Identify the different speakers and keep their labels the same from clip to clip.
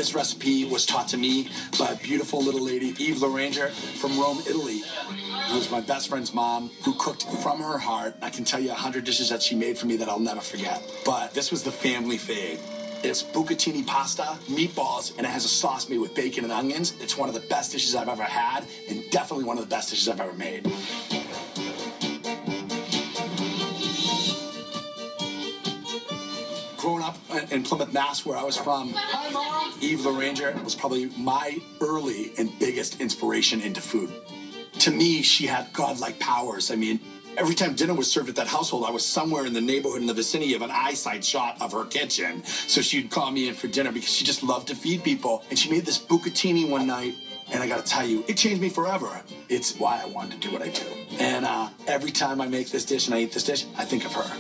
Speaker 1: This recipe was taught to me by a beautiful little lady, Eve LaRanger from Rome, Italy. It was my best friend's mom who cooked from her heart. I can tell you 100 dishes that she made for me that I'll never forget. But this was the family fave. It's Bucatini pasta, meatballs, and it has a sauce made with bacon and onions. It's one of the best dishes I've ever had, and definitely one of the best dishes I've ever made. Growing up in Plymouth, Mass, where I was from, Eve LaRanger was probably my early and biggest inspiration into food. To me, she had godlike powers. I mean, every time dinner was served at that household, I was somewhere in the neighborhood in the vicinity of an eyesight shot of her kitchen. So she'd call me in for dinner because she just loved to feed people. And she made this bucatini one night, and I got to tell you, it changed me forever. It's why I wanted to do what I do. And every time I make this dish and I eat this dish, I think of her.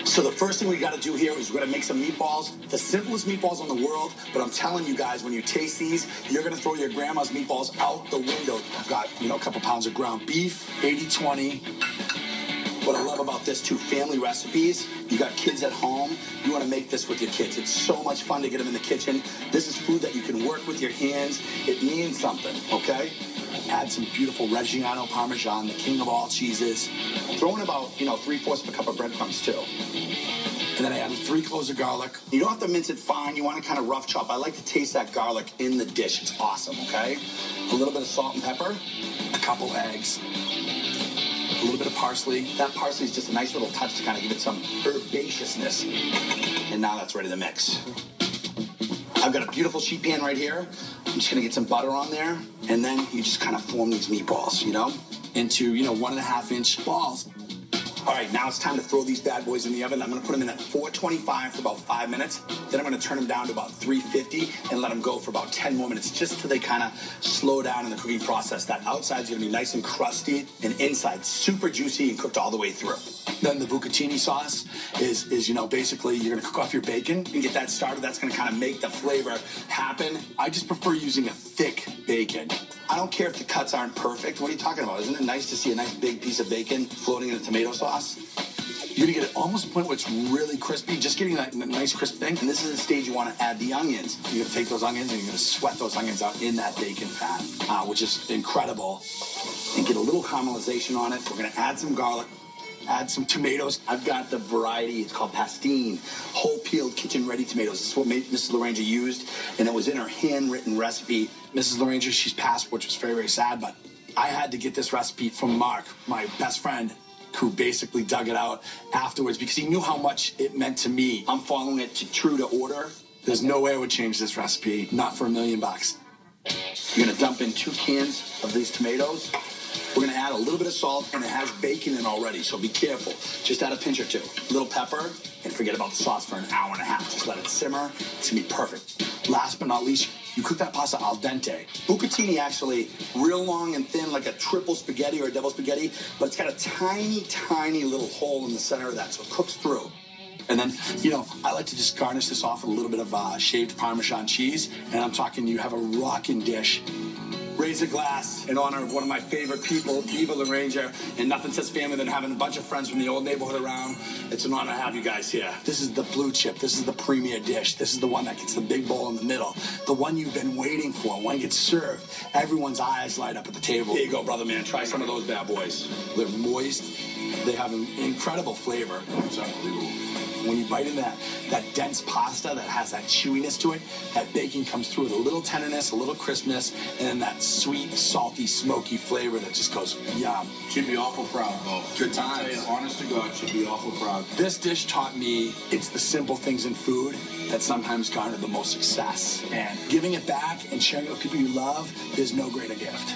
Speaker 1: So the first thing we got to do here is we're going to make some meatballs, the simplest meatballs in the world, but I'm telling you guys, when you taste these, you're going to throw your grandma's meatballs out the window. I've got, a couple pounds of ground beef, 80-20. What I love about this, too, family recipes. You got kids at home, you want to make this with your kids. It's so much fun to get them in the kitchen. This is food that you can work with your hands. It means something, okay? Add some beautiful Reggiano Parmesan, the king of all cheeses. Throw in about, 3/4 of a cup of breadcrumbs, too. And then I added 3 cloves of garlic. You don't have to mince it fine. You want to kind of rough chop. I like to taste that garlic in the dish. It's awesome, okay? A little bit of salt and pepper, a couple eggs, a little bit of parsley. That parsley is just a nice little touch to kind of give it some herbaceousness. And now that's ready to mix. I've got a beautiful sheet pan right here. I'm just going to get some butter on there. And then you just kind of form these meatballs, into, 1.5-inch balls. All right, now it's time to throw these bad boys in the oven. I'm going to put them in at 425 for about 5 minutes. Then I'm going to turn them down to about 350 and let them go for about 10 more minutes, just till they kind of slow down in the cooking process. That outside's going to be nice and crusty, and inside super juicy and cooked all the way through. Then the bucatini sauce is basically you're going to cook off your bacon and get that started. That's going to kind of make the flavor happen. I just prefer using a thick bacon. I don't care if the cuts aren't perfect. What are you talking about? Isn't it nice to see a nice big piece of bacon floating in a tomato sauce? You're going to get it almost to the point where it's really crispy, just getting that nice crisp thing. And this is the stage you want to add the onions. You're going to take those onions and you're going to sweat those onions out in that bacon fat, which is incredible. And get a little caramelization on it. We're going to add some garlic. Add some tomatoes. I've got the variety. It's called pastine. Whole peeled kitchen-ready tomatoes. This is what Mrs. LaRanger used, and it was in her handwritten recipe. Mrs. LaRanger, she's passed, which was very, very sad, but I had to get this recipe from Mark, my best friend, who basically dug it out afterwards because he knew how much it meant to me. I'm following it true to order. There's no way I would change this recipe, not for $1 million. You're going to dump in 2 cans of these tomatoes. We're going to add a little bit of salt, and it has bacon in already, so be careful. Just add a pinch or 2. A little pepper, and forget about the sauce for an hour and a half. Just let it simmer. It's going to be perfect. Last but not least, you cook that pasta al dente. Bucatini actually real long and thin, like a triple spaghetti or a double spaghetti, but it's got a tiny, tiny little hole in the center of that, so it cooks through. And then, I like to just garnish this off with a little bit of shaved Parmesan cheese, and I'm talking you have a rockin' dish. Raise a glass in honor of one of my favorite people, Eva LaRanger, and nothing says family than having a bunch of friends from the old neighborhood around. It's an honor to have you guys here. This is the blue chip. This is the premier dish. This is the one that gets the big bowl in the middle. The one you've been waiting for. When it gets served, everyone's eyes light up at the table. Here you go, brother man. Try some of those bad boys. They're moist. They have an incredible flavor. It's unbelievable. When you bite into that dense pasta that has that chewiness to it, that bacon comes through with a little tenderness, a little crispness, and then that sweet, salty, smoky flavor that just goes yum.
Speaker 2: Should be awful proud, Bo.
Speaker 1: Good times.
Speaker 2: Honest to God, should be awful proud.
Speaker 1: This dish taught me it's the simple things in food that sometimes garner the most success. And giving it back and sharing it with people you love is no greater gift.